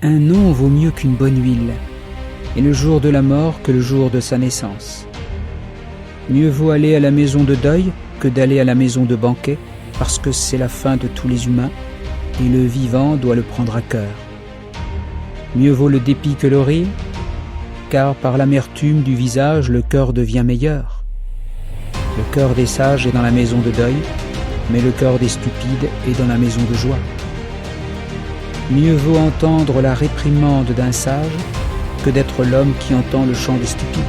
Un nom vaut mieux qu'une bonne huile, et le jour de la mort que le jour de sa naissance. Mieux vaut aller à la maison de deuil que d'aller à la maison de banquet, parce que c'est la fin de tous les humains, et le vivant doit le prendre à cœur. Mieux vaut le dépit que le rire, car par l'amertume du visage, le cœur devient meilleur. Le cœur des sages est dans la maison de deuil, mais le cœur des stupides est dans la maison de joie. Mieux vaut entendre la réprimande d'un sage que d'être l'homme qui entend le chant des stupides.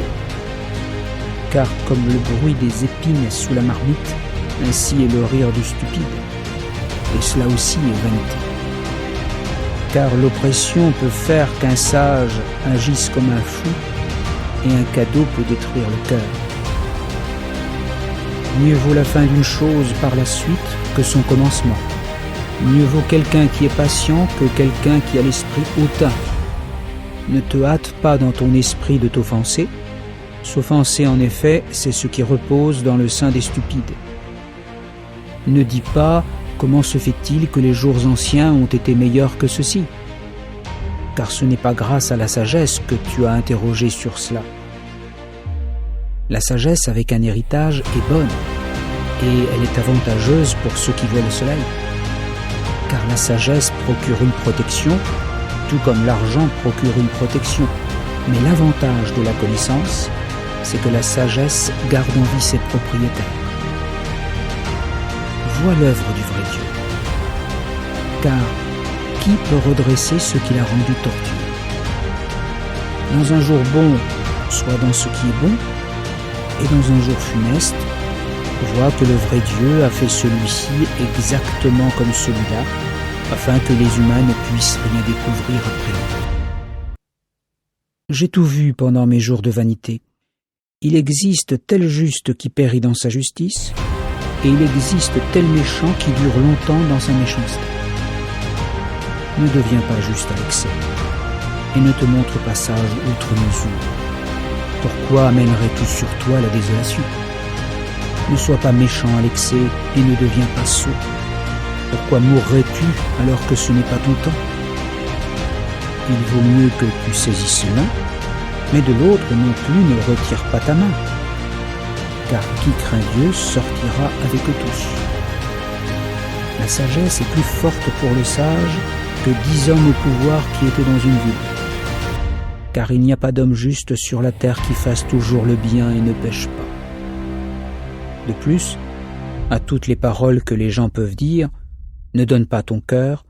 Car comme le bruit des épines sous la marmite, ainsi est le rire du stupide, et cela aussi est vanité. Car l'oppression peut faire qu'un sage agisse comme un fou, et un cadeau peut détruire le cœur. Mieux vaut la fin d'une chose par la suite que son commencement. Mieux vaut quelqu'un qui est patient que quelqu'un qui a l'esprit hautain. Ne te hâte pas dans ton esprit de t'offenser. S'offenser en effet, c'est ce qui repose dans le sein des stupides. Ne dis pas « Comment se fait-il que les jours anciens ont été meilleurs que ceux-ci » car ce n'est pas grâce à la sagesse que tu as interrogé sur cela. La sagesse avec un héritage est bonne, et elle est avantageuse pour ceux qui voient le soleil. Car la sagesse procure une protection, tout comme l'argent procure une protection. Mais l'avantage de la connaissance, c'est que la sagesse garde en vie ses propriétaires. Vois l'œuvre du vrai Dieu. Car qui peut redresser ce qu'il a rendu tortueux? Dans un jour bon, soit dans ce qui est bon, et dans un jour funeste, vois que le vrai Dieu a fait celui-ci exactement comme celui-là, afin que les humains ne puissent rien découvrir après eux. J'ai tout vu pendant mes jours de vanité. Il existe tel juste qui périt dans sa justice, et il existe tel méchant qui dure longtemps dans sa méchanceté. Ne deviens pas juste à l'excès, et ne te montre pas sage outre mesure. Pourquoi amènerais-tu sur toi la désolation? Ne sois pas méchant à l'excès et ne deviens pas sot. Pourquoi mourrais-tu alors que ce n'est pas ton temps? Il vaut mieux que tu saisisses l'un, mais de l'autre non plus ne retire pas ta main. Car qui craint Dieu sortira avec eux tous. La sagesse est plus forte pour le sage que 10 hommes au pouvoir qui étaient dans une ville. Car il n'y a pas d'homme juste sur la terre qui fasse toujours le bien et ne pêche pas. De plus, à toutes les paroles que les gens peuvent dire, ne donne pas ton cœur,